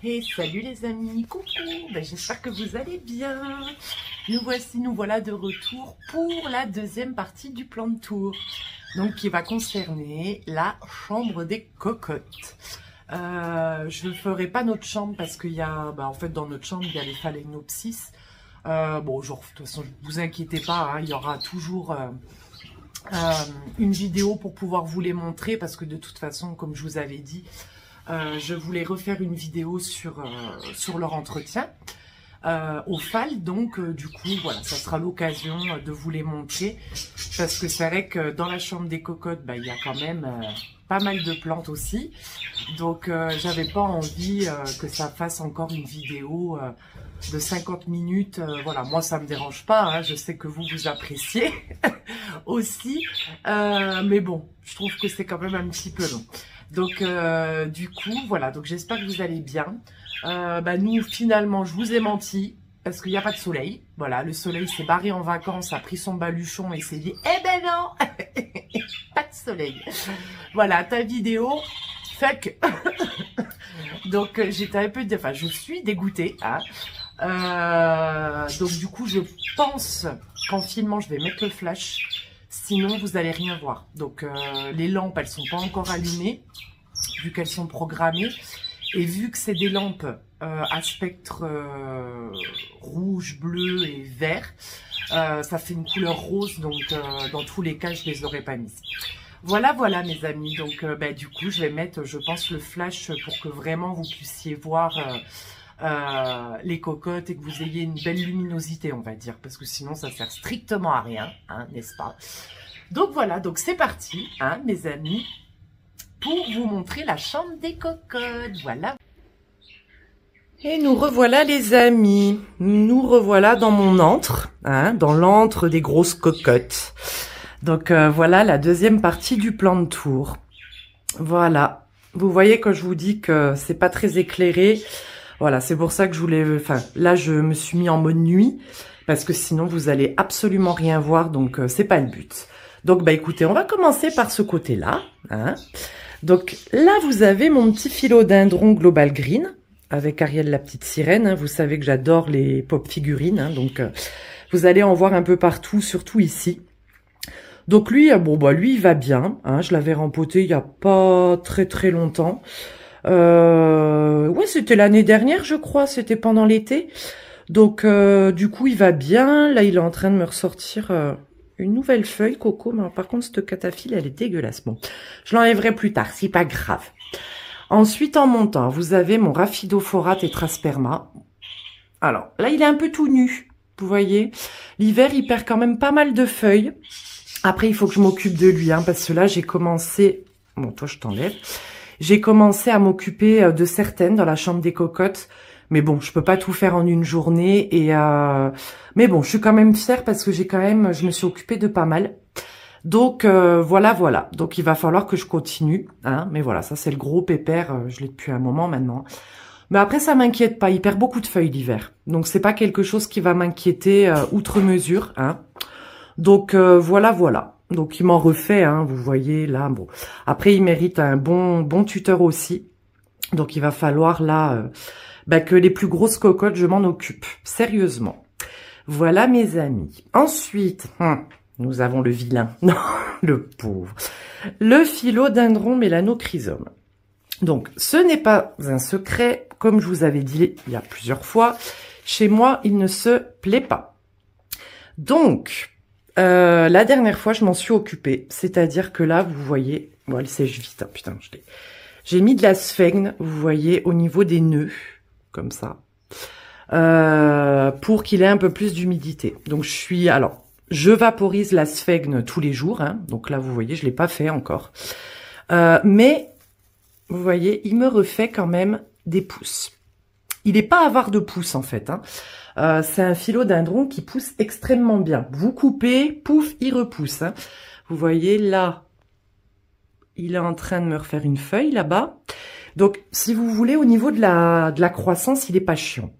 Et salut les amis, coucou, j'espère que vous allez bien. Nous voilà de retour pour la deuxième partie du plan de tour. Donc qui va concerner la chambre des cocottes. Je ne ferai pas notre chambre parce qu'il y a, en fait dans notre chambre il y a les phalaenopsis. Bon, genre, de toute façon, ne vous inquiétez pas, hein, il y aura toujours une vidéo pour pouvoir vous les montrer parce que de toute façon, comme je vous avais dit, je voulais refaire une vidéo sur leur entretien au phal. Donc, du coup, voilà, ça sera l'occasion de vous les montrer parce que c'est vrai que dans la chambre des cocottes, il y a quand même pas mal de plantes aussi. Donc, j'avais pas envie que ça fasse encore une vidéo de 50 minutes. Voilà, moi, ça me dérange pas. Hein, je sais que vous appréciez aussi. Mais bon, je trouve que c'est quand même un petit peu long. Donc, du coup, voilà. Donc, j'espère que vous allez bien. Nous, finalement, je vous ai menti parce qu'il n'y a pas de soleil. Voilà, le soleil s'est barré en vacances, a pris son baluchon et s'est dit « Eh ben non, pas de soleil !» Voilà, ta vidéo, fuck. Donc, j'étais un peu... Enfin, je suis dégoûtée. Hein. Donc, du coup, je pense qu'en filmant, je vais mettre le flash. Sinon, vous n'allez rien voir. Donc, les lampes, elles sont pas encore allumées, vu qu'elles sont programmées. Et vu que c'est des lampes à spectre rouge, bleu et vert, ça fait une couleur rose. Donc, dans tous les cas, je les aurais pas mises. Voilà, mes amis. Donc, du coup, je vais mettre, je pense, le flash pour que vraiment vous puissiez voir les cocottes et que vous ayez une belle luminosité, on va dire. Parce que sinon, ça sert strictement à rien, hein, n'est-ce pas? Donc, voilà. Donc, c'est parti, hein, mes amis, pour vous montrer la chambre des cocottes. Voilà. Et nous revoilà, les amis. Nous revoilà dans mon antre, hein, dans l'antre des grosses cocottes. Donc, voilà la deuxième partie du plan de tour. Voilà. Vous voyez quand je vous dis que c'est pas très éclairé. Voilà, c'est pour ça que je voulais... Enfin, là, je me suis mis en mode nuit parce que sinon, vous allez absolument rien voir. Donc, c'est pas le but. Donc, écoutez, on va commencer par ce côté-là, hein. Donc là, vous avez mon petit philodendron Global Green avec Ariel la petite sirène. Hein. Vous savez que j'adore les pop figurines. Hein. Donc, vous allez en voir un peu partout, surtout ici. Donc lui, lui, il va bien. Hein. Je l'avais rempoté il n'y a pas très longtemps. Ouais, c'était l'année dernière, je crois. C'était pendant l'été. Donc, du coup, il va bien. Là, il est en train de me ressortir... une nouvelle feuille, Coco, mais par contre, cette cataphylle, elle est dégueulasse. Bon, je l'enlèverai plus tard, c'est pas grave. Ensuite, en montant, vous avez mon Rhaphidophora tetrasperma. Alors, là, il est un peu tout nu, vous voyez. L'hiver, il perd quand même pas mal de feuilles. Après, il faut que je m'occupe de lui, hein, parce que là, j'ai commencé... Bon, toi, je t'enlève. J'ai commencé à m'occuper de certaines dans la chambre des cocottes. Mais bon, je peux pas tout faire en une journée et mais bon, je suis quand même fière parce que je me suis occupée de pas mal. Donc voilà. Donc il va falloir que je continue, hein. Mais voilà, ça c'est le gros pépère, je l'ai depuis un moment maintenant. Mais après ça m'inquiète pas, il perd beaucoup de feuilles l'hiver. Donc c'est pas quelque chose qui va m'inquiéter outre mesure, hein. Donc voilà. Donc il m'en refait, hein, vous voyez là. Bon, après il mérite un bon tuteur aussi. Donc il va falloir là que les plus grosses cocottes, je m'en occupe. Sérieusement. Voilà, mes amis. Ensuite, nous avons le vilain. Non, le pauvre. Le philodendron mélanochrysome. Donc, ce n'est pas un secret. Comme je vous avais dit il y a plusieurs fois, chez moi, il ne se plaît pas. Donc, la dernière fois, je m'en suis occupée. C'est-à-dire que là, vous voyez... Bon, elle sèche vite. Hein, putain, j'ai mis de la sphègne, vous voyez, au niveau des nœuds. Comme ça, pour qu'il ait un peu plus d'humidité. Donc je vaporise la sphègne tous les jours, hein. Donc là, vous voyez, je l'ai pas fait encore. Mais, vous voyez, il me refait quand même des pousses. Il n'est pas avare de pousses, en fait, hein. C'est un philodendron qui pousse extrêmement bien. Vous coupez, pouf, il repousse, hein. Vous voyez, là, il est en train de me refaire une feuille, là-bas. Donc, si vous voulez, au niveau de la croissance, il est pas chiant.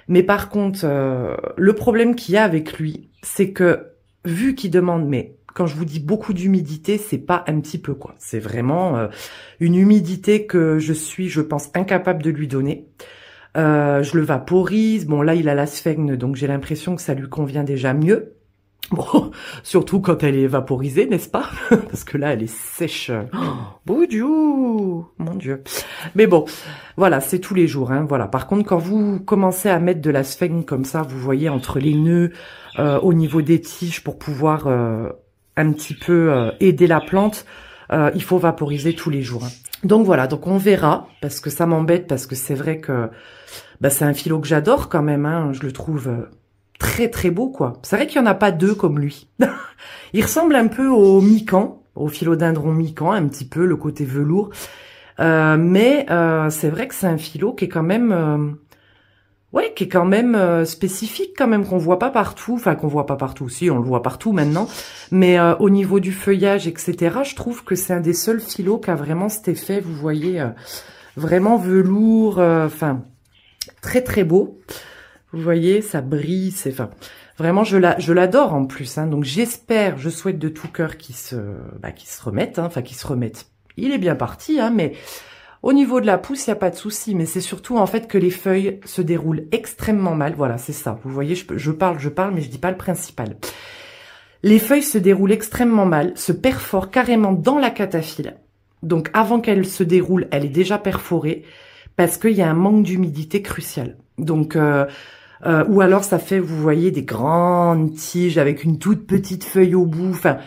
Mais par contre, le problème qu'il y a avec lui, c'est que, vu qu'il demande, mais quand je vous dis beaucoup d'humidité, c'est pas un petit peu, quoi. C'est vraiment une humidité que je pense, incapable de lui donner. Je le vaporise. Bon, là, il a la sphègne, donc j'ai l'impression que ça lui convient déjà mieux. Bon, surtout quand elle est vaporisée, n'est-ce pas? Parce que là, elle est sèche. Oh, Boudiou, mon Dieu. Mais bon, voilà, c'est tous les jours. Hein, voilà. Par contre, quand vous commencez à mettre de la sphègne comme ça, vous voyez, entre les nœuds, au niveau des tiges, pour pouvoir un petit peu aider la plante, il faut vaporiser tous les jours. Hein. Donc voilà, donc on verra, parce que ça m'embête, parce que c'est vrai que bah, c'est un philo que j'adore quand même. Hein, je le trouve... très très beau quoi. C'est vrai qu'il y en a pas deux comme lui. Il ressemble un peu au mican, au philodendron mican, un petit peu le côté velours. Mais c'est vrai que c'est un philo qui est quand même ouais, qui est quand même spécifique quand même, qu'on voit pas partout, enfin qu'on voit pas partout, si on le voit partout maintenant, mais au niveau du feuillage, etc., je trouve que c'est un des seuls philos qui a vraiment cet effet, vous voyez, vraiment velours, enfin, très très beau. Vous voyez, ça brille, c'est, enfin, vraiment, je l'adore en plus, hein, donc j'espère, je souhaite de tout cœur qu'il se remette, hein, enfin, qu'il se remette. Il est bien parti, hein, mais au niveau de la pousse, il n'y a pas de souci, mais c'est surtout, en fait, que les feuilles se déroulent extrêmement mal, voilà, c'est ça. Vous voyez, je parle, mais je dis pas le principal. Les feuilles se déroulent extrêmement mal, se perforent carrément dans la cataphylle. Donc, avant qu'elle se déroule, elle est déjà perforée, parce qu'il y a un manque d'humidité crucial. Donc, ou alors ça fait, vous voyez, des grandes tiges avec une toute petite feuille au bout, enfin,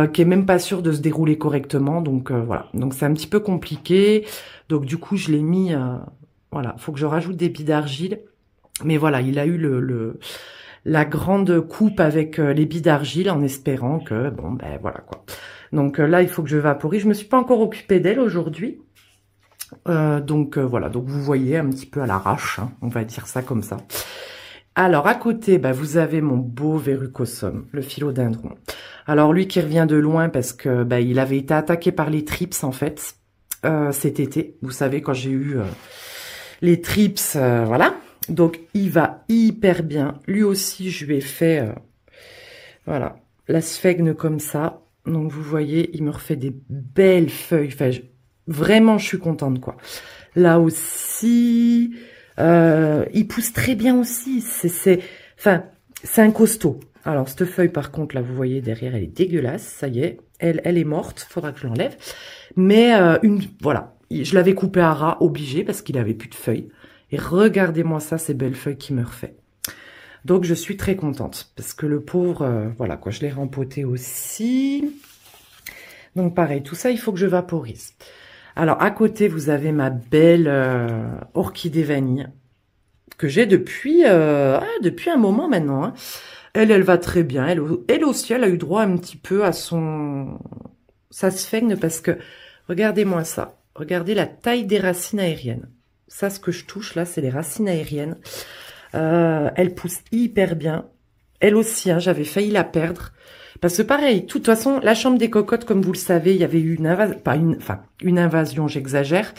qui est même pas sûre de se dérouler correctement. Donc voilà, donc c'est un petit peu compliqué. Donc du coup, je l'ai mis, voilà, faut que je rajoute des billes d'argile. Mais voilà, il a eu la grande coupe avec les billes d'argile en espérant que, bon, ben voilà quoi. Donc là, il faut que je vaporise. Je me suis pas encore occupée d'elle aujourd'hui. Donc voilà, donc vous voyez un petit peu à l'arrache, hein, on va dire ça comme ça. Alors à côté, bah, vous avez mon beau verrucosum, le philodendron. Alors lui qui revient de loin parce que bah, il avait été attaqué par les trips en fait cet été. Vous savez quand j'ai eu les trips, voilà. Donc il va hyper bien. Lui aussi je lui ai fait voilà la sphègne comme ça. Donc vous voyez, il me refait des belles feuilles. Enfin, vraiment je suis contente quoi. Là aussi. Il pousse très bien aussi. Enfin, c'est un costaud. Alors, cette feuille, par contre, là, vous voyez, derrière, elle est dégueulasse. Ça y est, elle est morte. Faudra que je l'enlève. Mais, voilà. Je l'avais coupé à ras, obligé, parce qu'il avait plus de feuilles. Et regardez-moi ça, ces belles feuilles qu'il me refait. Donc, je suis très contente. Parce que le pauvre, voilà, quoi, je l'ai rempoté aussi. Donc, pareil, tout ça, il faut que je vaporise. Alors, à côté, vous avez ma belle orchidée vanille que j'ai depuis un moment maintenant. Hein. Elle va très bien. Elle aussi, elle a eu droit un petit peu à sa sphègne parce que, regardez-moi ça. Regardez la taille des racines aériennes. Ça, ce que je touche là, c'est les racines aériennes. Elle pousse hyper bien. Elle aussi, hein, j'avais failli la perdre. Parce que pareil, de toute façon, la chambre des cocottes, comme vous le savez, il y avait eu une invasion, j'exagère,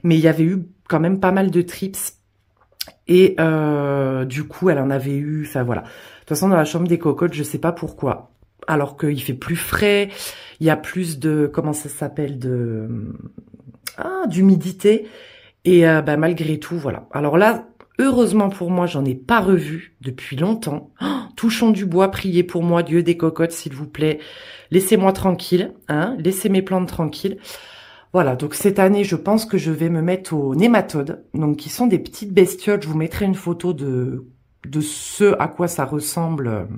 mais il y avait eu quand même pas mal de trips. Et du coup, elle en avait eu, enfin voilà. De toute façon, dans la chambre des cocottes, je sais pas pourquoi. Alors qu'il fait plus frais, il y a plus de, comment ça s'appelle, d'humidité. Et bah, malgré tout, voilà. Alors là, heureusement pour moi, j'en ai pas revu depuis longtemps. Oh, touchons du bois, priez pour moi, Dieu des cocottes, s'il vous plaît. Laissez-moi tranquille, hein. Laissez mes plantes tranquilles. Voilà, donc cette année, je pense que je vais me mettre aux nématodes, donc qui sont des petites bestioles. Je vous mettrai une photo de ce à quoi ça ressemble.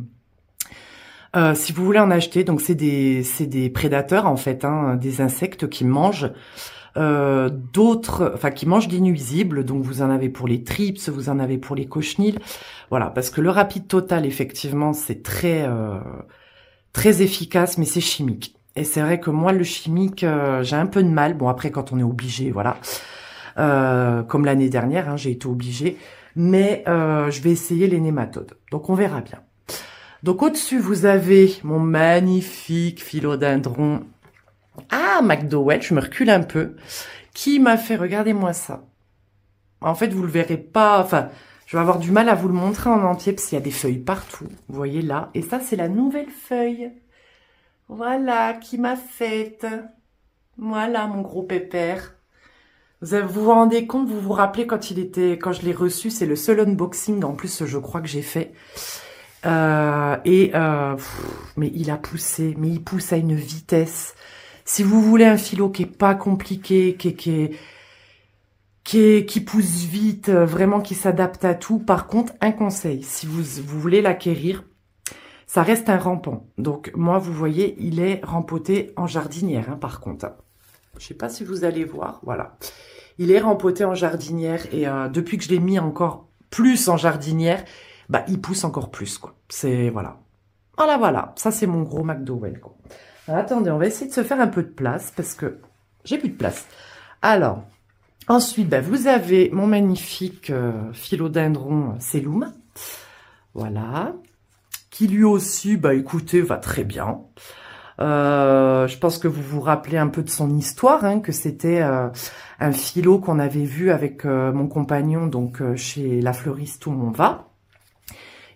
Si vous voulez en acheter, donc c'est des prédateurs en fait, hein, des insectes qui mangent qui mangent des nuisibles. Donc vous en avez pour les trips, vous en avez pour les cochenilles. Voilà, parce que le rapide total, effectivement, c'est très très efficace, mais c'est chimique. Et c'est vrai que moi, le chimique, j'ai un peu de mal. Bon, après, quand on est obligé, voilà. Comme l'année dernière, hein, j'ai été obligée. Mais je vais essayer les nématodes. Donc, on verra bien. Donc, au-dessus, vous avez mon magnifique philodendron. Ah, McDowell, je me recule un peu. Qui m'a fait, regardez-moi ça. En fait, vous le verrez pas, enfin, je vais avoir du mal à vous le montrer en entier parce qu'il y a des feuilles partout. Vous voyez là. Et ça, c'est la nouvelle feuille. Voilà, qui m'a faite. Voilà, mon gros pépère. Vous vous rendez compte, vous vous rappelez quand quand je l'ai reçu, c'est le seul unboxing en plus, je crois que j'ai fait. Mais il a poussé, mais il pousse à une vitesse. Si vous voulez un philo qui est pas compliqué, qui pousse vite, vraiment qui s'adapte à tout. Par contre, un conseil, si vous voulez l'acquérir, ça reste un rampant. Donc moi, vous voyez, il est rempoté en jardinière, hein, par contre. Je sais pas si vous allez voir, voilà. Il est rempoté en jardinière et depuis que je l'ai mis encore plus en jardinière, bah il pousse encore plus, quoi. C'est, voilà. Voilà, voilà. Ça, c'est mon gros McDowell, quoi. Alors, attendez, on va essayer de se faire un peu de place parce que j'ai plus de place. Alors, ensuite, bah, vous avez mon magnifique philodendron Cellum. Voilà. Qui lui aussi, bah écoutez, va très bien. Je pense que vous vous rappelez un peu de son histoire, hein, que c'était un philo qu'on avait vu avec mon compagnon, donc chez la fleuriste où on va.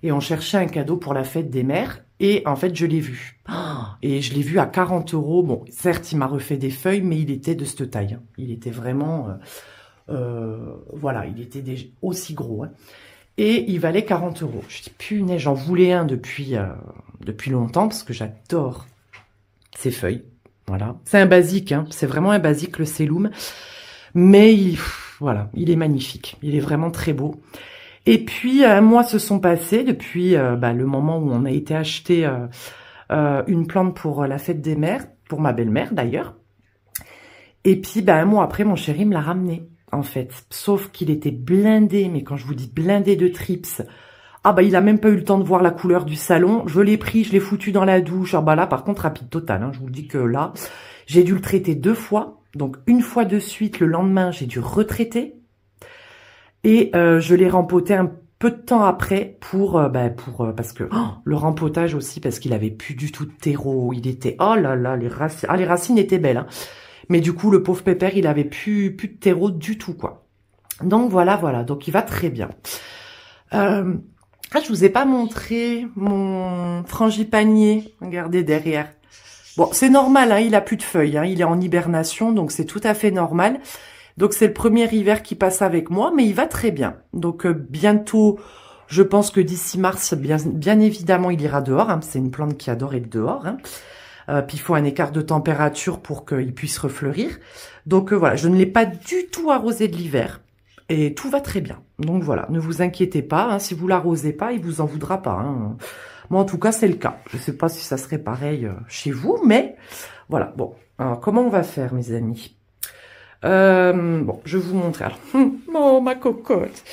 Et on cherchait un cadeau pour la fête des mères. Et en fait, je l'ai vu. Et je l'ai vu à 40 €. Bon, certes, il m'a refait des feuilles, mais il était de cette taille. Hein. Il était vraiment... voilà, il était aussi gros. Hein. Et il valait 40 €. Je dis, punaise, j'en voulais un depuis longtemps, parce que j'adore ces feuilles. Voilà. C'est un basique, hein. C'est vraiment un basique, le Cellum. Mais, voilà, il est magnifique. Il est vraiment très beau. Et puis, un mois se sont passés depuis le moment où on a été acheter une plante pour la fête des mères, pour ma belle-mère d'ailleurs. Et puis, un mois après, mon chéri me l'a ramené, en fait. Sauf qu'il était blindé, mais quand je vous dis blindé de trips, il a même pas eu le temps de voir la couleur du salon. Je l'ai pris, je l'ai foutu dans la douche. Là, par contre, rapide total. Hein, je vous dis que là, j'ai dû le traiter 2 fois. Donc, une fois de suite, le lendemain, j'ai dû retraiter. Et je l'ai rempoté un peu de temps après parce que le rempotage aussi, parce qu'il avait plus du tout de terreau. Il était, oh là là, les racines étaient belles. Hein. Mais du coup, le pauvre pépère, il avait plus de terreau du tout, quoi. Donc voilà, voilà. Donc il va très bien. Je vous ai pas montré mon frangipanier. Regardez derrière. Bon, c'est normal, hein, il a plus de feuilles. Hein, il est en hibernation, donc c'est tout à fait normal. Donc c'est le premier hiver qui passe avec moi, mais il va très bien. Donc bientôt, je pense que d'ici mars, bien évidemment, il ira dehors. Hein. C'est une plante qui adore être dehors. Hein. Puis il faut un écart de température pour qu'il puisse refleurir. Donc voilà, je ne l'ai pas du tout arrosé de l'hiver. Et tout va très bien. Donc voilà, ne vous inquiétez pas. Hein, si vous l'arrosez pas, il vous en voudra pas. Hein. Moi, en tout cas, c'est le cas. Je ne sais pas si ça serait pareil chez vous, mais voilà. Bon, alors comment on va faire, mes amis? Bon, je vais vous montrer. Alors, oh, ma cocotte.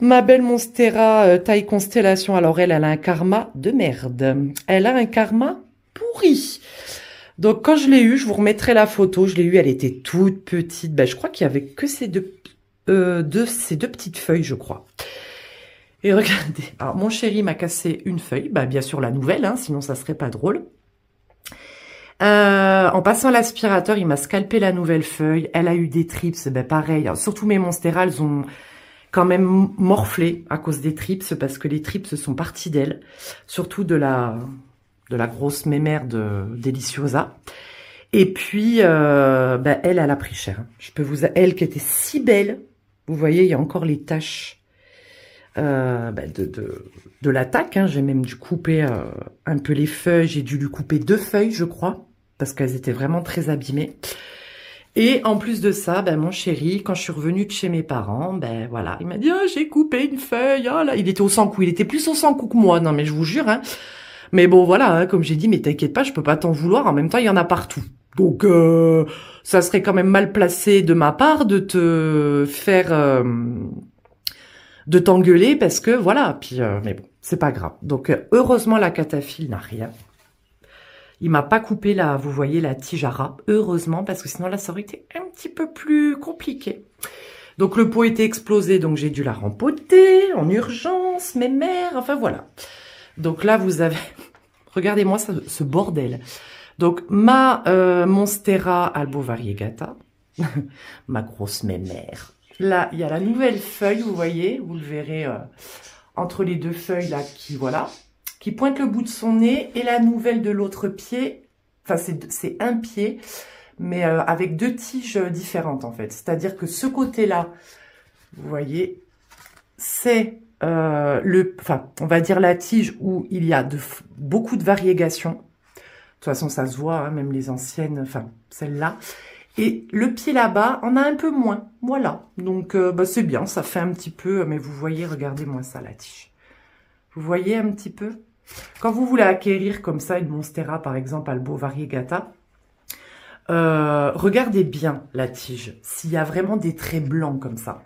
Ma belle Monstera taille constellation. Alors, elle a un karma de merde. Elle a un karma pourri. Donc, quand je l'ai eu, je vous remettrai la photo. Je l'ai eu, elle était toute petite. Je crois qu'il y avait que ces deux petites feuilles, je crois. Et regardez. Alors, mon chéri m'a cassé une feuille. Bien sûr, la nouvelle, hein, sinon ça serait pas drôle. En passant l'aspirateur, il m'a scalpé la nouvelle feuille. Elle a eu des trips, pareil. Alors, surtout mes monstera, elles ont quand même morflé à cause des trips, parce que les trips sont partis d'elle. Surtout de la grosse mémère de Deliciosa. Et puis, elle a pris cher. Je peux elle qui était si belle. Vous voyez, il y a encore les taches de l'attaque. Hein. J'ai même dû couper un peu les feuilles. J'ai dû lui couper 2 feuilles, je crois, parce qu'elles étaient vraiment très abîmées. Et en plus de ça, mon chéri, quand je suis revenue de chez mes parents, voilà, il m'a dit, oh, j'ai coupé une feuille. Oh, là, il était au 100 coups. Il était plus au 100 coups que moi. Non, mais je vous jure. Hein. Mais bon, voilà, hein, comme j'ai dit, mais t'inquiète pas, je peux pas t'en vouloir. En même temps, il y en a partout. Donc, ça serait quand même mal placé de ma part de te faire... de t'engueuler parce que voilà, puis mais bon, c'est pas grave. Donc heureusement la cataphylle n'a rien. Il m'a pas coupé vous voyez la tige à ras, heureusement, parce que sinon là ça aurait été un petit peu plus compliqué. Donc le pot était explosé, donc j'ai dû la rempoter en urgence, mes mères, enfin voilà. Donc là vous avez, regardez-moi ce bordel. Donc ma Monstera Albo Variegata, ma grosse mémère. Là, il y a la nouvelle feuille, vous voyez, vous le verrez entre les 2 feuilles là, qui pointe le bout de son nez, et la nouvelle de l'autre pied, enfin c'est un pied, mais avec 2 tiges différentes en fait. C'est-à-dire que ce côté-là, vous voyez, c'est on va dire la tige où il y a beaucoup de variégations. De toute façon, ça se voit, hein, même les anciennes, enfin, celle-là. Et le pied là-bas, on a un peu moins. Voilà. Donc, c'est bien, ça fait un petit peu, mais vous voyez, regardez-moi ça, la tige. Vous voyez un petit peu? Quand vous voulez acquérir comme ça une Monstera, par exemple, Albo Variegata, regardez bien la tige. S'il y a vraiment des traits blancs comme ça.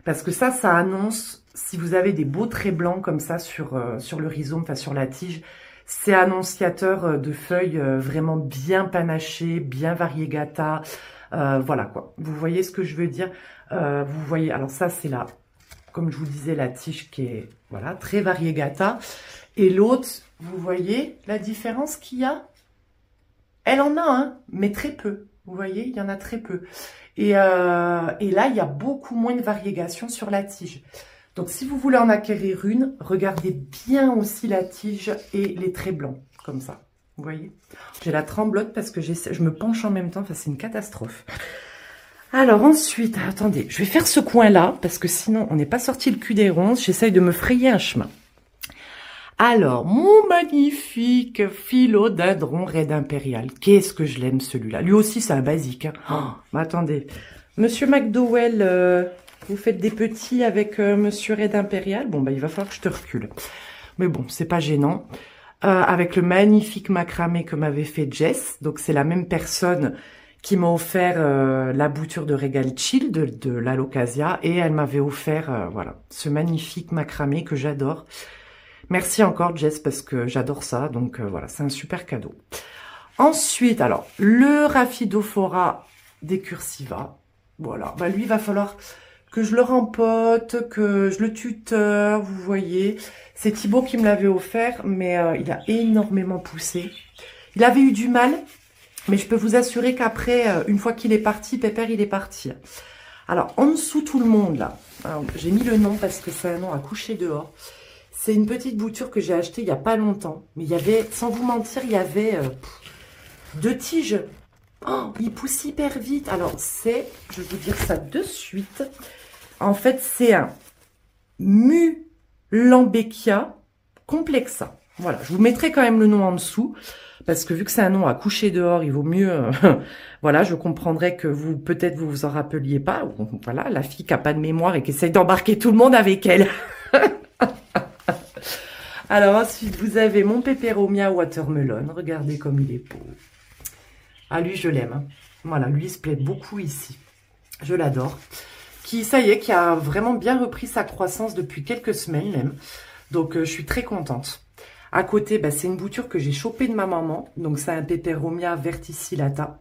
Parce que ça annonce, si vous avez des beaux traits blancs comme ça sur le rhizome, enfin sur la tige, c'est annonciateur de feuilles vraiment bien panachées, bien variegata. Voilà quoi. Vous voyez ce que je veux dire? Vous voyez, alors ça c'est là, comme je vous disais, la tige qui est voilà très variegata. Et l'autre, vous voyez la différence qu'il y a? Elle en a, hein, mais très peu. Vous voyez, il y en a très peu. Et là, il y a beaucoup moins de variégation sur la tige. Donc, si vous voulez en acquérir une, regardez bien aussi la tige et les traits blancs, comme ça. Vous voyez? J'ai la tremblote parce que je me penche en même temps. Enfin, c'est une catastrophe. Alors, ensuite, attendez, je vais faire ce coin-là parce que sinon, on n'est pas sorti le cul des ronces. J'essaye de me frayer un chemin. Alors, mon magnifique philodendron raid impérial. Qu'est-ce que je l'aime celui-là. Lui aussi, c'est un basique. Hein. Oh, mais attendez. Monsieur McDowell, vous faites des petits avec Monsieur raid impérial. Bon, bah, il va falloir que je te recule. Mais bon, c'est pas gênant. Avec le magnifique macramé que m'avait fait Jess. Donc, c'est la même personne qui m'a offert la bouture de Regal Chill de l'Alocasia. Et elle m'avait offert, voilà, ce magnifique macramé que j'adore. Merci encore Jess parce que j'adore ça, donc voilà, c'est un super cadeau. Ensuite, alors, le Rhaphidophora decursiva, voilà, bah lui, il va falloir que je le rempote, que je le tuteur, vous voyez. C'est Thibaut qui me l'avait offert, mais il a énormément poussé. Il avait eu du mal, mais je peux vous assurer qu'après, une fois qu'il est parti, Pépère, il est parti. Alors, en dessous, tout le monde, là, j'ai mis le nom parce que c'est un nom à coucher dehors. C'est une petite bouture que j'ai achetée il n'y a pas longtemps. Mais il y avait, sans vous mentir, il y avait 2 tiges. Oh, il pousse hyper vite. Alors, c'est, je vais vous dire ça de suite. En fait, c'est un Mulambeckia complexa. Voilà, je vous mettrai quand même le nom en dessous. Parce que vu que c'est un nom à coucher dehors, il vaut mieux... voilà, je comprendrais que vous, peut-être, vous vous en rappeliez pas. Ou, voilà, la fille qui n'a pas de mémoire et qui essaye d'embarquer tout le monde avec elle. Alors ensuite, vous avez mon Peperomia Watermelon. Regardez comme il est beau. Ah, lui, je l'aime. Hein. Voilà, lui, il se plaît beaucoup ici. Je l'adore. Qui, ça y est, qui a vraiment bien repris sa croissance depuis quelques semaines même. Donc, je suis très contente. À côté, bah, c'est une bouture que j'ai chopée de ma maman. Donc, c'est un Peperomia verticillata.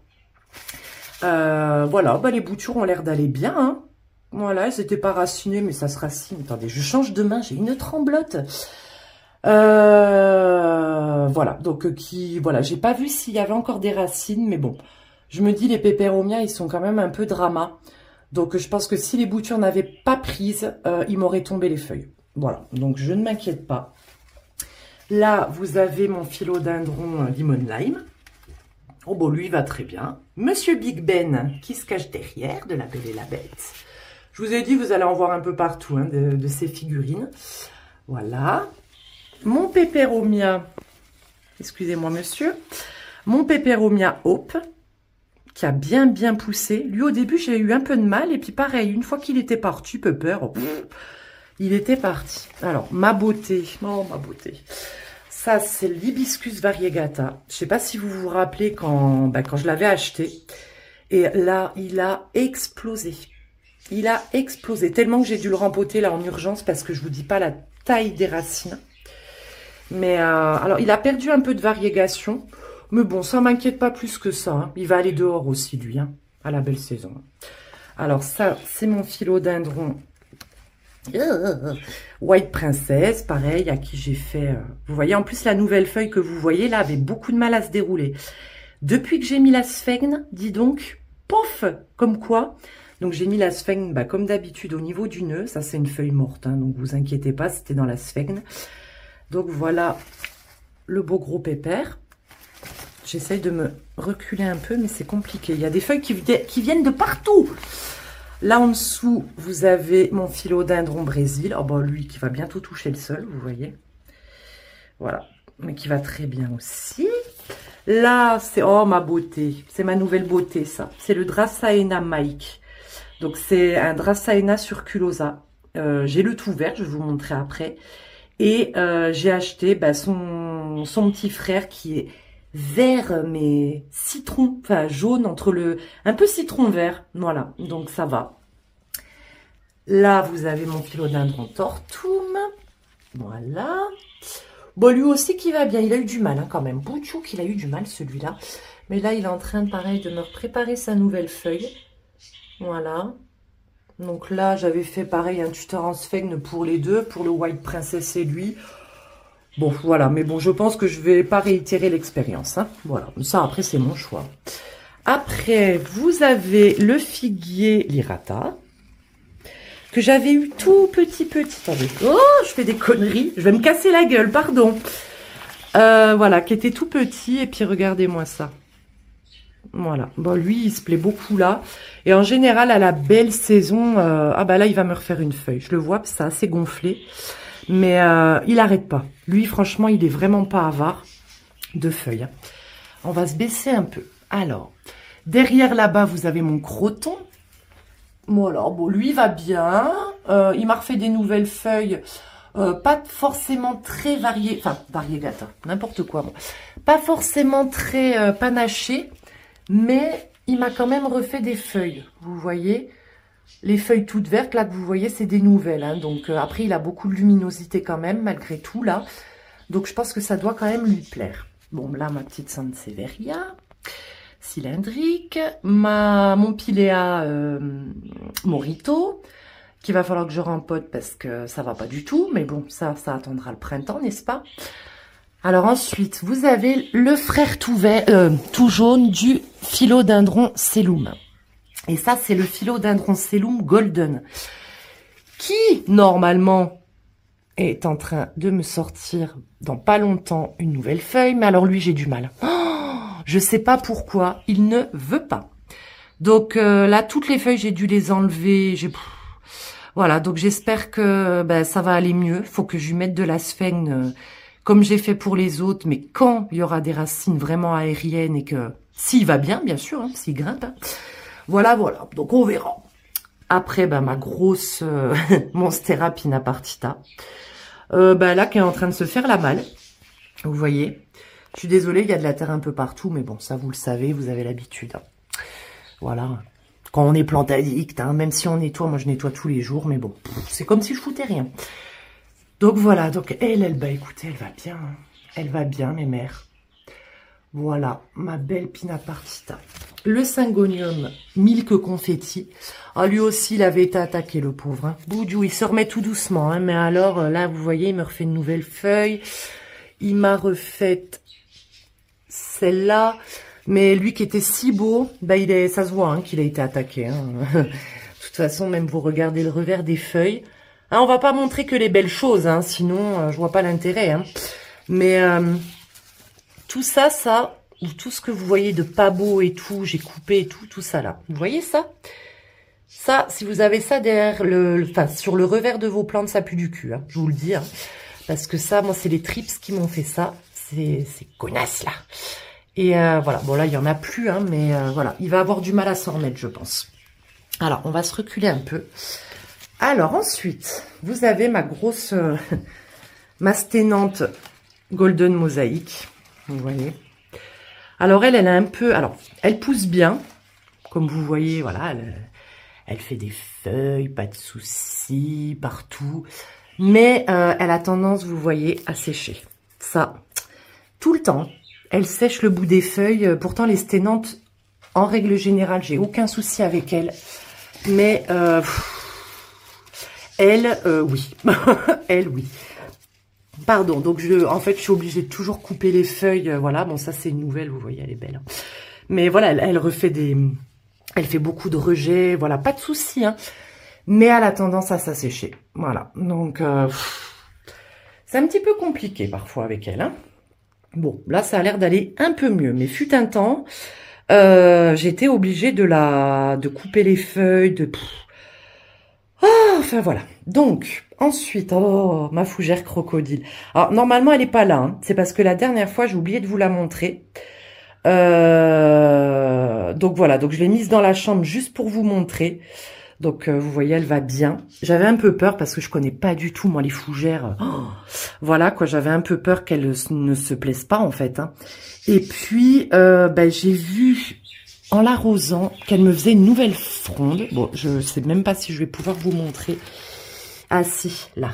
Voilà, bah, les boutures ont l'air d'aller bien. Hein. Voilà, elles n'étaient pas racinées, mais ça se racine. Attendez, je change de main, j'ai une tremblote. Voilà, donc voilà, j'ai pas vu s'il y avait encore des racines, mais bon, je me dis les Peperomia, ils sont quand même un peu drama, donc je pense que si les boutures n'avaient pas prise, ils m'auraient tombé les feuilles. Voilà, donc je ne m'inquiète pas. Là, vous avez mon philodendron limon lime. Oh bon, lui, il va très bien. Monsieur Big Ben, qui se cache derrière de La Belle et la Bête. Je vous ai dit, vous allez en voir un peu partout hein, de ces figurines. Voilà. Mon Peperomia, excusez-moi monsieur, mon Peperomia Hope, qui a bien poussé. Lui au début j'ai eu un peu de mal et puis pareil, une fois qu'il était parti, Pepper, il était parti. Alors ma beauté, oh ma beauté, ça c'est l'Hibiscus variegata. Je sais pas si vous vous rappelez quand je l'avais acheté et là il a explosé. Il a explosé tellement que j'ai dû le rempoter là en urgence parce que je vous dis pas la taille des racines. Mais alors, il a perdu un peu de variégation. Mais bon, ça m'inquiète pas plus que ça. Hein. Il va aller dehors aussi, lui, hein, à la belle saison. Alors, ça, c'est mon philodendron White Princess, pareil, à qui j'ai fait... vous voyez, en plus, la nouvelle feuille que vous voyez, là, avait beaucoup de mal à se dérouler. Depuis que j'ai mis la sphène, dis donc, pouf, comme quoi. Donc, j'ai mis la sphène, comme d'habitude, au niveau du nœud. Ça, c'est une feuille morte, hein, donc vous inquiétez pas, c'était dans la sphène. Donc voilà le beau gros pépère. J'essaye de me reculer un peu, mais c'est compliqué. Il y a des feuilles qui viennent de partout. Là, en dessous, vous avez mon philodendron Brésil. Oh, bon, lui qui va bientôt toucher le sol, vous voyez. Voilà, mais qui va très bien aussi. Là, c'est... Oh, ma beauté. C'est ma nouvelle beauté, ça. C'est le Dracaena Mike. Donc, c'est un Dracaena circulosa. J'ai le tout vert, je vais vous montrer après. Et j'ai acheté son petit frère qui est vert, mais citron, enfin jaune, un peu citron vert. Voilà, donc ça va. Là, vous avez mon philodendron tortum. Voilà. Bon, lui aussi qui va bien. Il a eu du mal hein, quand même. Boutchou qu'il a eu du mal celui-là. Mais là, il est en train, pareil, de me préparer sa nouvelle feuille. Voilà. Donc là, j'avais fait pareil un tuteur en sphène pour les deux, pour le White Princess et lui. Bon, voilà. Mais bon, je pense que je vais pas réitérer l'expérience. Hein. Voilà. Ça, après, c'est mon choix. Après, vous avez le figuier Lirata, que j'avais eu tout petit. Attendez. Oh, je fais des conneries. Je vais me casser la gueule, pardon. Voilà, qui était tout petit. Et puis, regardez-moi ça. Voilà, bon lui il se plaît beaucoup là, et en général à la belle saison, ah bah là il va me refaire une feuille, je le vois, c'est assez gonflé, mais il arrête pas, lui franchement il est vraiment pas avare de feuilles. On va se baisser un peu, alors, derrière là-bas vous avez mon croton, bon alors, bon lui il va bien, il m'a refait des nouvelles feuilles, pas forcément très variées, enfin variegate, n'importe quoi, bon. Pas forcément très panachées, mais il m'a quand même refait des feuilles, vous voyez. Les feuilles toutes vertes, là, que vous voyez, c'est des nouvelles. Hein. Donc, après, il a beaucoup de luminosité quand même, malgré tout, là. Donc, je pense que ça doit quand même lui plaire. Bon, là, ma petite Sansevieria, cylindrique. Mon Pilea Morito, qu'il va falloir que je rempote parce que ça va pas du tout. Mais bon, ça attendra le printemps, n'est-ce pas? Alors ensuite, vous avez le frère tout jaune du philodendron Sellum. Et ça, c'est le philodendron Sellum Golden, qui, normalement, est en train de me sortir dans pas longtemps une nouvelle feuille. Mais alors lui, j'ai du mal. Oh, je sais pas pourquoi, il ne veut pas. Donc là, toutes les feuilles, j'ai dû les enlever. Voilà, donc j'espère que ça va aller mieux. Faut que je lui mette de la sphène... comme j'ai fait pour les autres, mais quand il y aura des racines vraiment aériennes et que... S'il va bien, bien sûr, hein, s'il grimpe. Hein. Voilà. Donc, on verra. Après, ma grosse Monstera Pinapartita. Là, qui est en train de se faire la malle. Vous voyez. Je suis désolée, il y a de la terre un peu partout, mais bon, ça, vous le savez, vous avez l'habitude. Hein. Voilà. Quand on est plante addict, hein, même si on nettoie, moi, je nettoie tous les jours, mais bon, c'est comme si je foutais rien. Donc voilà, donc elle, écoutez, elle va bien. Hein. Elle va bien, mes mères. Voilà, ma belle Pinapartita. Le Syngonium Milk Confetti. Ah, lui aussi, il avait été attaqué, le pauvre. Hein. Boudjou, il se remet tout doucement. Hein, mais alors, là, vous voyez, il me refait une nouvelle feuille. Il m'a refait celle-là. Mais lui qui était si beau, ça se voit hein, qu'il a été attaqué. Hein. De toute façon, même vous regardez le revers des feuilles. Hein, on va pas montrer que les belles choses, hein, sinon je vois pas l'intérêt. Hein. Mais tout ça, ou tout ce que vous voyez de pas beau et tout, j'ai coupé et tout ça là. Vous voyez ça? Ça, si vous avez ça derrière sur le revers de vos plantes, ça pue du cul, hein, je vous le dis. Hein, parce que ça, moi, c'est les trips qui m'ont fait ça. C'est connasse là. Et voilà, bon là, il y en a plus, hein, mais voilà, il va avoir du mal à s'en remettre, je pense. Alors, on va se reculer un peu. Alors ensuite, vous avez ma grosse masténante Golden Mosaic, vous voyez. Alors elle a un peu, alors elle pousse bien, comme vous voyez, voilà, elle fait des feuilles, pas de soucis, partout. Mais elle a tendance, vous voyez, à sécher. Ça, tout le temps, elle sèche le bout des feuilles. Pourtant les sténantes, en règle générale, j'ai aucun souci avec elle. Mais... elle, oui. Elle, oui. Pardon, donc en fait, je suis obligée de toujours couper les feuilles. Voilà, bon, ça, c'est une nouvelle, vous voyez, elle est belle. Hein. Mais voilà, elle refait elle fait beaucoup de rejets, voilà, pas de souci, hein. Mais elle a tendance à s'assécher. Voilà, donc, c'est un petit peu compliqué parfois avec elle, hein. Bon, là, ça a l'air d'aller un peu mieux. Mais fut un temps, j'étais obligée de couper les feuilles, enfin, voilà. Donc, ensuite, oh, ma fougère crocodile. Alors, normalement, elle est pas là, hein. C'est parce que la dernière fois, j'ai oublié de vous la montrer. Donc, voilà. Donc, je l'ai mise dans la chambre juste pour vous montrer. Donc, vous voyez, elle va bien. J'avais un peu peur parce que je connais pas du tout, moi, les fougères. Oh, voilà, quoi. J'avais un peu peur qu'elles ne se plaisent pas, en fait, hein. Et puis, j'ai vu, en l'arrosant, qu'elle me faisait une nouvelle fronde. Bon, je sais même pas si je vais pouvoir vous montrer. Ah, si, là.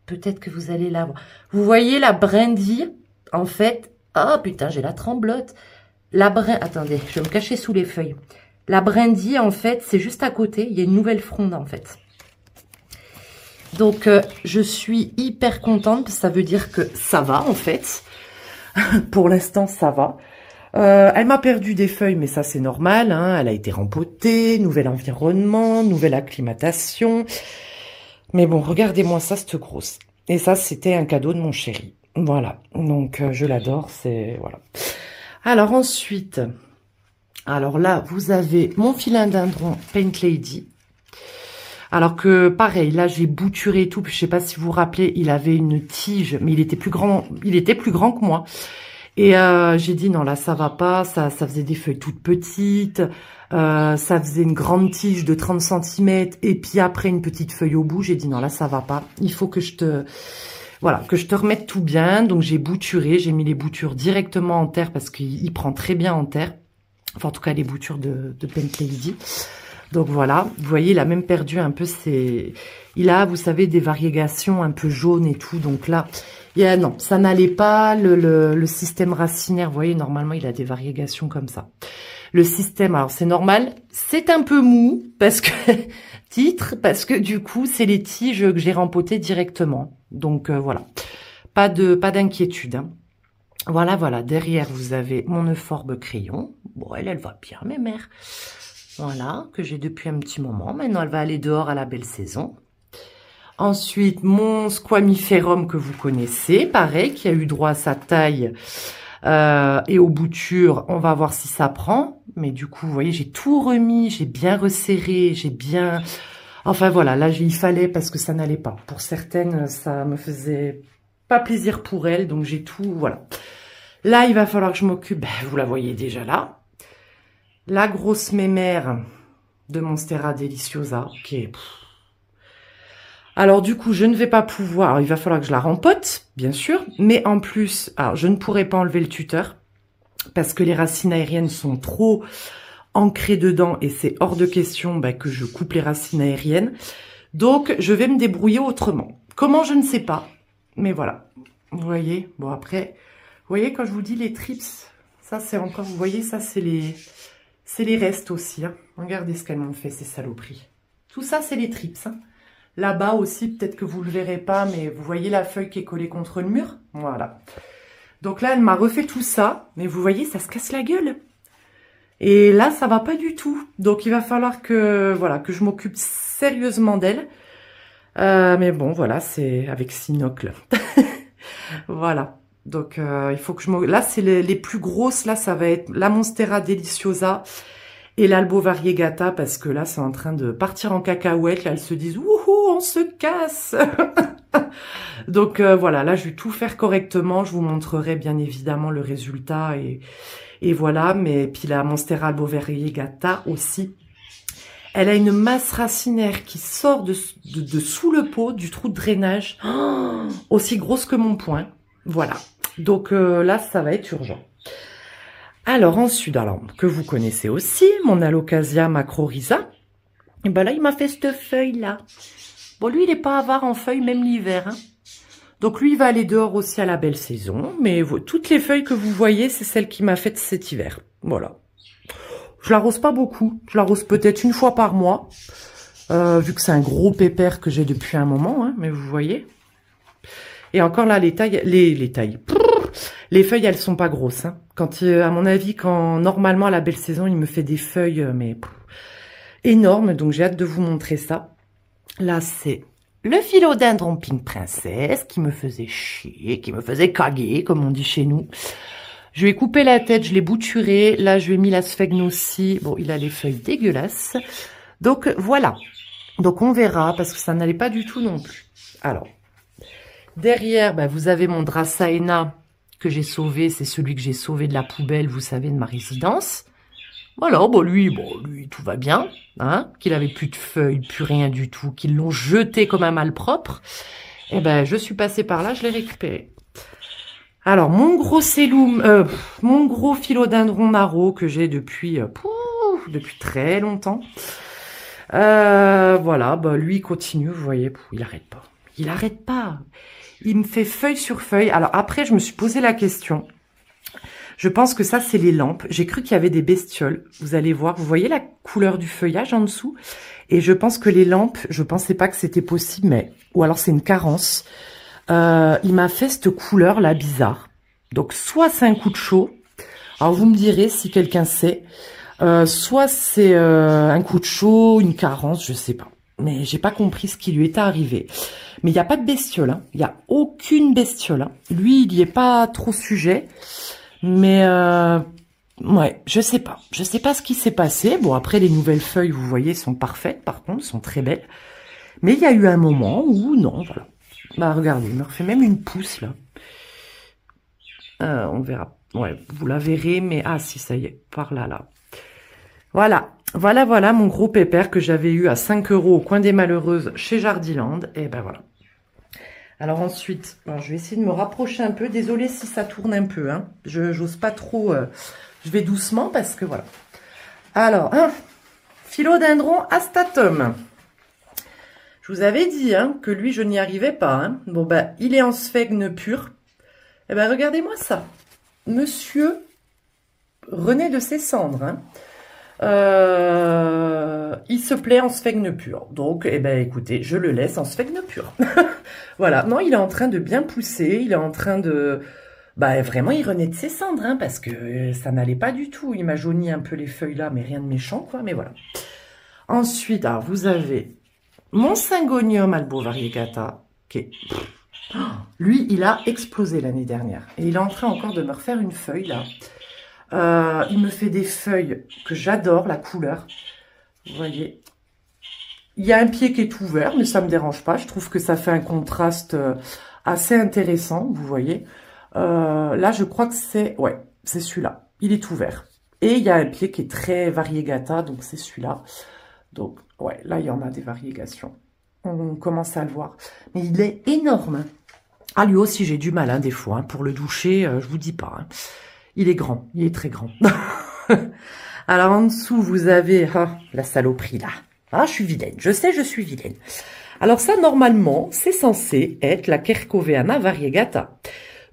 Peut-être que vous allez la voir. Vous voyez la brindille, en fait. Oh, putain, j'ai la tremblote. Attendez, je vais me cacher sous les feuilles. La brindille, en fait, c'est juste à côté. Il y a une nouvelle fronde, en fait. Donc, je suis hyper contente. Ça veut dire que ça va, en fait. Pour l'instant, ça va. Elle m'a perdu des feuilles, mais ça, c'est normal, hein. Elle a été rempotée, nouvel environnement, nouvelle acclimatation. Mais bon, regardez-moi ça, cette grosse. Et ça, c'était un cadeau de mon chéri. Voilà. Donc, je l'adore. Voilà. Alors, ensuite... Alors là, vous avez mon philodendron Paint Lady. Alors que, pareil, là, j'ai bouturé et tout. Je sais pas si vous vous rappelez, il avait une tige, mais il était plus grand que moi. Et j'ai dit, non, là, ça va pas. Ça faisait des feuilles toutes petites. Ça faisait une grande tige de 30 cm. Et puis après, une petite feuille au bout. J'ai dit, non, là, ça va pas. Il faut que je te... Voilà, que je te remette tout bien. Donc, j'ai bouturé. J'ai mis les boutures directement en terre parce qu'il prend très bien en terre. Enfin, en tout cas, les boutures de Paint Lady. Donc, voilà. Vous voyez, il a même perdu un peu ses... Il a, vous savez, des variégations un peu jaunes et tout. Donc là, non, ça n'allait pas. Le système racinaire, vous voyez, normalement, il a des variégations comme ça. Le système, alors c'est normal, c'est un peu mou, parce que du coup, c'est les tiges que j'ai rempotées directement. Donc, voilà. Pas d'inquiétude, hein. Voilà. Derrière, vous avez mon Euphorbe crayon. Bon, elle va bien, mes mères. Voilà, que j'ai depuis un petit moment. Maintenant, elle va aller dehors à la belle saison. Ensuite, mon Squamiferum que vous connaissez. Pareil, qui a eu droit à sa taille et aux boutures. On va voir si ça prend. Mais du coup, vous voyez, j'ai tout remis. J'ai bien resserré. J'ai bien... Enfin, voilà, là, il fallait parce que ça n'allait pas. Pour certaines, ça me faisait... pas plaisir pour elle, donc j'ai tout, voilà. Là, il va falloir que je m'occupe, vous la voyez déjà là, la grosse mémère de Monstera Deliciosa, qui est... Alors du coup, je ne vais pas pouvoir, alors, il va falloir que je la rempote, bien sûr, mais en plus, alors je ne pourrai pas enlever le tuteur, parce que les racines aériennes sont trop ancrées dedans, et c'est hors de question que je coupe les racines aériennes. Donc, je vais me débrouiller autrement. Comment, je ne sais pas. Mais voilà, vous voyez, bon après, vous voyez quand je vous dis les trips, ça c'est encore, vous voyez, ça c'est les restes aussi, hein. Regardez ce qu'elles m'ont fait, ces saloperies. Tout ça c'est les trips, hein. Là-bas aussi, peut-être que vous le verrez pas, mais vous voyez la feuille qui est collée contre le mur, voilà. Donc là, elle m'a refait tout ça, mais vous voyez, ça se casse la gueule. Et là, ça va pas du tout. Donc il va falloir que, voilà, que je m'occupe sérieusement d'elle. Mais bon, voilà, c'est avec Sinocle. Voilà. Donc, il faut que je me... Là, c'est les plus grosses. Là, ça va être la Monstera Deliciosa et l'Albo Variegata. Parce que là, c'est en train de partir en cacahuète. Là, elles se disent, wouhou, on se casse. Donc, voilà. Là, je vais tout faire correctement. Je vous montrerai bien évidemment le résultat. Et voilà. Mais puis la Monstera Albo Variegata aussi. Elle a une masse racinaire qui sort de sous le pot, du trou de drainage, aussi grosse que mon poing. Voilà. Donc là, ça va être urgent. Alors ensuite, que vous connaissez aussi, mon Alocasia macrorhiza. Et là, il m'a fait cette feuille-là. Bon, lui, il n'est pas avare en feuilles, même l'hiver, hein. Donc lui, il va aller dehors aussi à la belle saison. Mais toutes les feuilles que vous voyez, c'est celle qui m'a faites cet hiver. Voilà. Je l'arrose pas beaucoup. Je l'arrose peut-être une fois par mois. Vu que c'est un gros pépère que j'ai depuis un moment. Hein, mais vous voyez. Et encore là, les feuilles, elles sont pas grosses. Hein. Quand, à mon avis, normalement, à la belle saison, il me fait des feuilles, mais énormes. Donc, j'ai hâte de vous montrer ça. Là, c'est le philodendron Pink Princess qui me faisait chier, qui me faisait caguer, comme on dit chez nous. Je lui ai coupé la tête, je l'ai bouturé. Là, je lui ai mis la sphegnosie. Bon, il a les feuilles dégueulasses. Donc, voilà. Donc, on verra, parce que ça n'allait pas du tout non plus. Alors, derrière, ben, vous avez mon Dracaena que j'ai sauvé. C'est celui que j'ai sauvé de la poubelle, vous savez, de ma résidence. Voilà, bon, lui, tout va bien. Hein, qu'il avait plus de feuilles, plus rien du tout, qu'ils l'ont jeté comme un malpropre. Eh ben, je suis passée par là, je l'ai récupéré. Alors, mon gros mon gros philodendron Naro que j'ai depuis très longtemps. Voilà, bah, lui, il continue, vous voyez, il arrête pas. Il arrête pas. Il me fait feuille sur feuille. Alors, après, je me suis posé la question. Je pense que ça, c'est les lampes. J'ai cru qu'il y avait des bestioles. Vous allez voir, vous voyez la couleur du feuillage en dessous? Et je pense que les lampes, je pensais pas que c'était possible, mais... Ou alors, c'est une carence. Il m'a fait cette couleur là bizarre. Donc soit c'est un coup de chaud, alors vous me direz si quelqu'un sait, soit c'est un coup de chaud, une carence, je sais pas. Mais j'ai pas compris ce qui lui est arrivé. Mais il n'y a pas de bestiole, hein. Il n'y a aucune bestiole. Hein. Lui, il n'y est pas trop sujet. Mais ouais, je sais pas. Je sais pas ce qui s'est passé. Bon, après les nouvelles feuilles, vous voyez, sont parfaites par contre, sont très belles. Mais il y a eu un moment où non, voilà. Bah regardez, il me refait même une pousse là. On verra. Ouais, vous la verrez, mais ah si, ça y est, par là, là. Voilà, voilà mon gros pépère que j'avais eu à 5 € au coin des Malheureuses chez Jardiland. Et ben voilà. Alors ensuite, bon, je vais essayer de me rapprocher un peu. Désolée si ça tourne un peu. Hein. Je n'ose pas trop. Je vais doucement parce que voilà. Alors, philodendron astatum. Je vous avais dit hein, que lui, je n'y arrivais pas. Hein. Bon, bah, il est en sphègne pure. Eh ben, regardez-moi ça. Monsieur renaît de ses cendres. Hein. Il se plaît en sphègne pure. Donc, eh ben, écoutez, je le laisse en sphègne pure. Voilà. Non, il est en train de bien pousser. Il est en train de... Bah, vraiment, il renaît de ses cendres, hein, parce que ça n'allait pas du tout. Il m'a jauni un peu les feuilles là, mais rien de méchant, quoi. Mais voilà. Ensuite, alors, vous avez... Mon Syngonium albo variegata, qui est... Lui, il a explosé l'année dernière. Et il est en train encore de me refaire une feuille, là. Il me fait des feuilles que j'adore, la couleur. Vous voyez. Il y a un pied qui est ouvert, mais ça ne me dérange pas. Je trouve que ça fait un contraste assez intéressant, vous voyez. Là, je crois que c'est... Ouais, c'est celui-là. Il est ouvert. Et il y a un pied qui est très variegata, donc c'est celui-là. Donc, ouais, là, il y en a des variégations. On commence à le voir. Mais il est énorme. Ah, lui aussi, j'ai du mal, hein, des fois. Hein, pour le doucher, je vous dis pas. Hein. Il est grand. Il est très grand. Alors, en dessous, vous avez... la saloperie, là. Ah, je suis vilaine. Je sais, je suis vilaine. Alors, ça, normalement, c'est censé être la Quercovena variegata.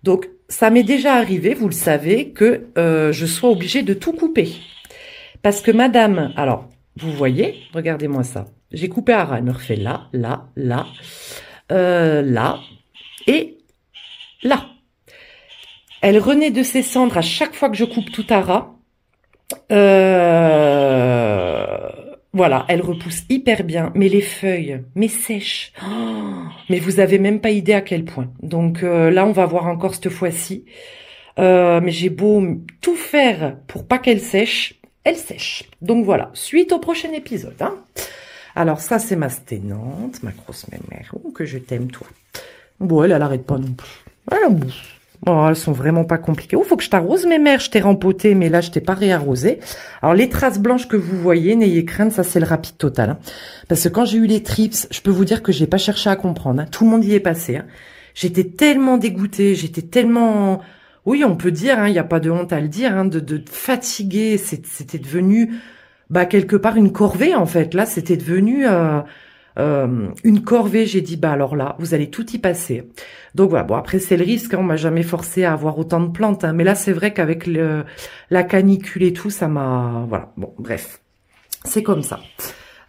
Donc, ça m'est déjà arrivé, vous le savez, que je sois obligée de tout couper. Parce que madame... Alors... Vous voyez, regardez-moi ça. J'ai coupé à ras, elle me refait là, là, là, là et là. Elle renaît de ses cendres à chaque fois que je coupe tout à ras. Voilà, elle repousse hyper bien. Mais les feuilles, mais sèches. Oh, mais vous avez même pas idée à quel point. Donc là, on va voir encore cette fois-ci. Mais j'ai beau tout faire pour pas qu'elle sèche. Elle sèche. Donc voilà, suite au prochain épisode. Hein. Alors ça, c'est ma sténante, ma grosse mémère. Oh, que je t'aime, toi. Bon, elle arrête pas non plus. Oh, elles sont vraiment pas compliquées. Oh, faut que je t'arrose, mémère. Je t'ai rempoté, mais là, je t'ai pas réarrosé. Alors, les traces blanches que vous voyez, n'ayez crainte, ça, c'est le rapide total. Hein. Parce que quand j'ai eu les trips, je peux vous dire que j'ai pas cherché à comprendre. Hein. Tout le monde y est passé. Hein. J'étais tellement dégoûtée, j'étais tellement... Oui, on peut dire, il n'y a pas de honte à le dire, hein, de fatiguer, c'était devenu, bah, quelque part une corvée, en fait. Là, c'était devenu une corvée. J'ai dit, bah, alors là, vous allez tout y passer. Donc voilà, bon, après, c'est le risque, hein, on m'a jamais forcé à avoir autant de plantes, hein, mais là, c'est vrai qu'avec la canicule et tout, ça m'a... Voilà, bon, bref, c'est comme ça.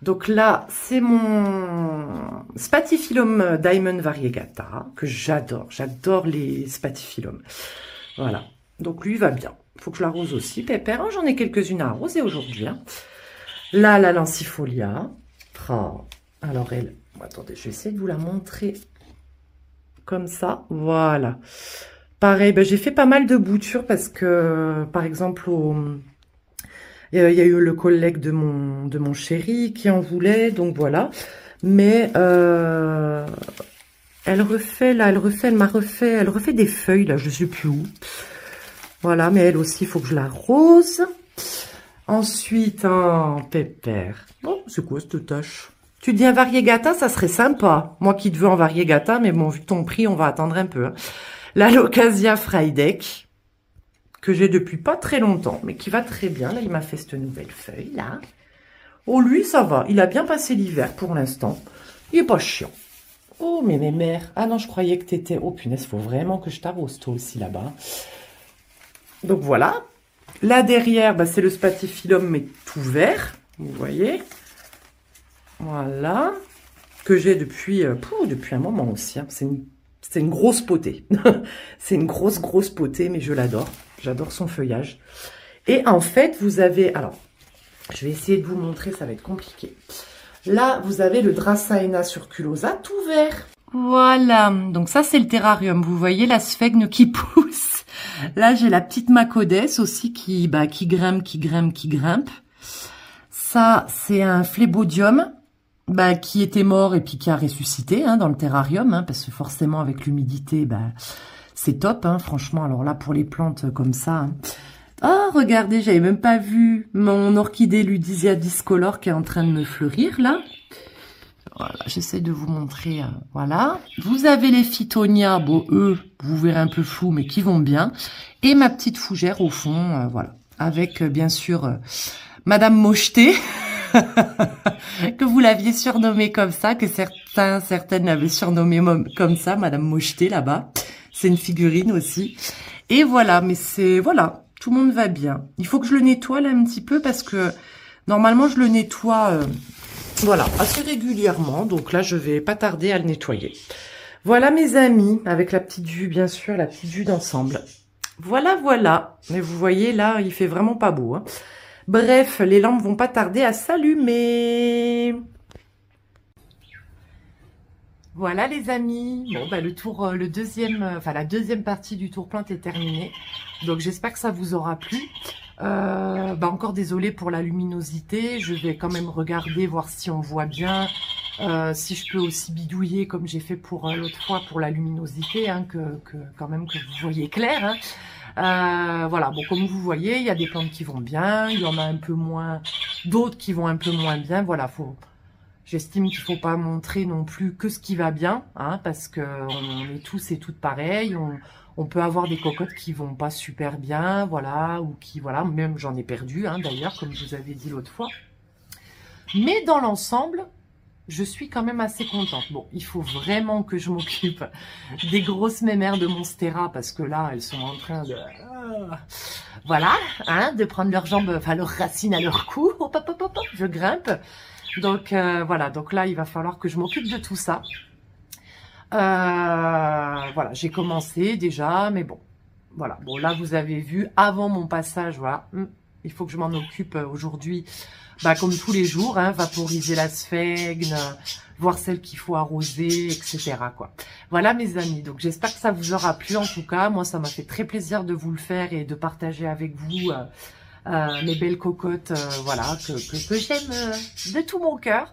Donc là, c'est mon Spathiphyllum Diamond Variegata, que j'adore. J'adore les Spathiphyllum. Voilà, donc lui va bien. Il faut que je l'arrose aussi, pépère. Oh, j'en ai quelques-unes à arroser aujourd'hui. Hein. Là, la Lancifolia. Oh. Alors elle, Attendez, je vais essayer de vous la montrer comme ça. Voilà. Pareil, ben, j'ai fait pas mal de boutures parce que, par exemple, il y a eu le collègue de mon chéri qui en voulait, donc voilà. Mais elle refait là, elle refait des feuilles là, je sais plus où. Voilà, mais elle aussi, il faut que je l'arrose. Ensuite, un pépère. Oh, c'est quoi cette tâche? Tu dis un variegata, ça serait sympa. Moi qui te veux en variegata, mais bon, vu ton prix, on va attendre un peu. Hein. La Locasia Frydek, que j'ai depuis pas très longtemps, mais qui va très bien. Là, il m'a fait cette nouvelle feuille, là. Oh, lui, ça va. Il a bien passé l'hiver pour l'instant. Il est pas chiant. Oh, mais mes mères. Ah non, je croyais que t'étais... Oh, punaise, faut vraiment que je t'arrose, toi aussi, là-bas. Donc, voilà. Là, derrière, bah, c'est le spathiphyllum, mais tout vert. Vous voyez. Voilà. Que j'ai depuis un moment aussi. Hein. C'est une grosse potée. C'est une grosse potée, mais je l'adore. J'adore son feuillage. Et en fait, vous avez... Alors, je vais essayer de vous montrer, ça va être compliqué. Là, vous avez le Dracaena circulosa tout vert. Voilà. Donc ça, c'est le terrarium. Vous voyez la sphègne qui pousse. Là, j'ai la petite Macodes aussi qui grimpe. Ça, c'est un phlébodium. Qui était mort et puis qui a ressuscité dans le terrarium, parce que forcément avec l'humidité, c'est top, franchement. Alors là, pour les plantes comme ça. Oh, regardez, j'avais même pas vu mon orchidée Ludisia discolore qui est en train de me fleurir là. Voilà, j'essaie de vous montrer. Voilà. Vous avez les Phytonia, bon, eux, vous verrez un peu flou, mais qui vont bien. Et ma petite fougère au fond, voilà. Avec, bien sûr, Madame Mocheté. Que vous l'aviez surnommée comme ça, que certaines l'avaient surnommée comme ça, Madame Mocheté là-bas. C'est une figurine aussi. Et voilà, mais c'est... Voilà, tout le monde va bien. Il faut que je le nettoie là un petit peu parce que normalement je le nettoie voilà, assez régulièrement. Donc là, je vais pas tarder à le nettoyer. Voilà mes amis, avec la petite vue bien sûr, la petite vue d'ensemble. Voilà, voilà. Mais vous voyez là, il fait vraiment pas beau, hein. Bref, les lampes vont pas tarder à s'allumer. Voilà les amis. Bon, la deuxième partie du tour plante est terminée. Donc j'espère que ça vous aura plu. Encore désolé pour la luminosité. Je vais quand même regarder, voir si on voit bien. Si je peux aussi bidouiller comme j'ai fait pour l'autre fois pour la luminosité, quand même que vous voyez clair. Hein. Voilà, bon, comme vous voyez, il y a des plantes qui vont bien, il y en a un peu moins, d'autres qui vont un peu moins bien. Voilà, j'estime qu'il faut pas montrer non plus que ce qui va bien, parce que on est tous et toutes pareils. On peut avoir des cocottes qui vont pas super bien, voilà, ou qui, voilà, même j'en ai perdu, d'ailleurs, comme je vous avais dit l'autre fois. Mais dans l'ensemble, je suis quand même assez contente. Bon, il faut vraiment que je m'occupe des grosses mémères de Monstera parce que là, elles sont en train de... voilà, de prendre leurs jambes, enfin leurs racines à leur cou. Hop, hop, hop, hop, je grimpe. Donc voilà, donc là, il va falloir que je m'occupe de tout ça. Voilà, j'ai commencé déjà, mais bon, voilà. Bon, là, vous avez vu, avant mon passage, voilà, il faut que je m'en occupe aujourd'hui. Comme tous les jours, vaporiser la sphègne, voir celle qu'il faut arroser, etc. quoi. Voilà mes amis, donc j'espère que ça vous aura plu en tout cas. Moi, ça m'a fait très plaisir de vous le faire et de partager avec vous mes belles cocottes, voilà, que j'aime de tout mon cœur.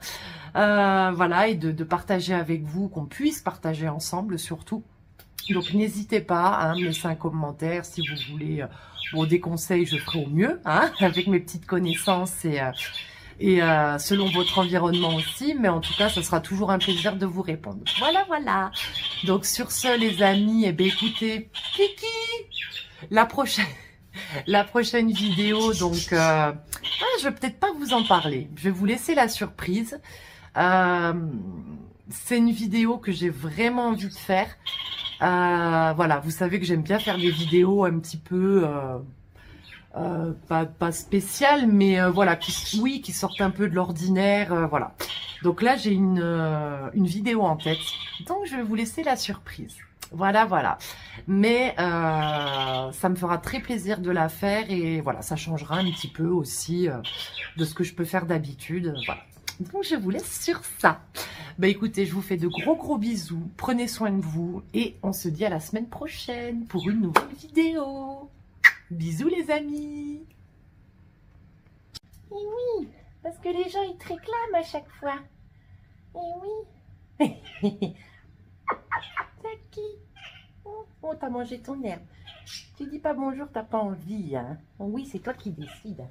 Voilà, et de partager avec vous, qu'on puisse partager ensemble surtout. Donc n'hésitez pas à me laisser un commentaire si vous voulez des conseils, je ferai au mieux, avec mes petites connaissances et selon votre environnement aussi. Mais en tout cas, ce sera toujours un plaisir de vous répondre. Voilà, voilà. Donc sur ce, les amis, écoutez, kiki, la prochaine vidéo, donc je vais peut-être pas vous en parler. Je vais vous laisser la surprise. C'est une vidéo que j'ai vraiment envie de faire. Voilà, vous savez que j'aime bien faire des vidéos un petit peu pas spéciales, mais voilà, qui sortent un peu de l'ordinaire, voilà. Donc là, j'ai une vidéo en tête, donc je vais vous laisser la surprise. Voilà, voilà. Mais ça me fera très plaisir de la faire et voilà, ça changera un petit peu aussi de ce que je peux faire d'habitude. Voilà. Donc je vous laisse sur ça. Bah écoutez, je vous fais de gros bisous. Prenez soin de vous et on se dit à la semaine prochaine pour une nouvelle vidéo. Bisous les amis. Et oui, parce que les gens ils te réclament à chaque fois. Et oui. Taki. Oh, t'as mangé ton herbe. Tu dis pas bonjour, t'as pas envie. Hein. Oui, c'est toi qui décides.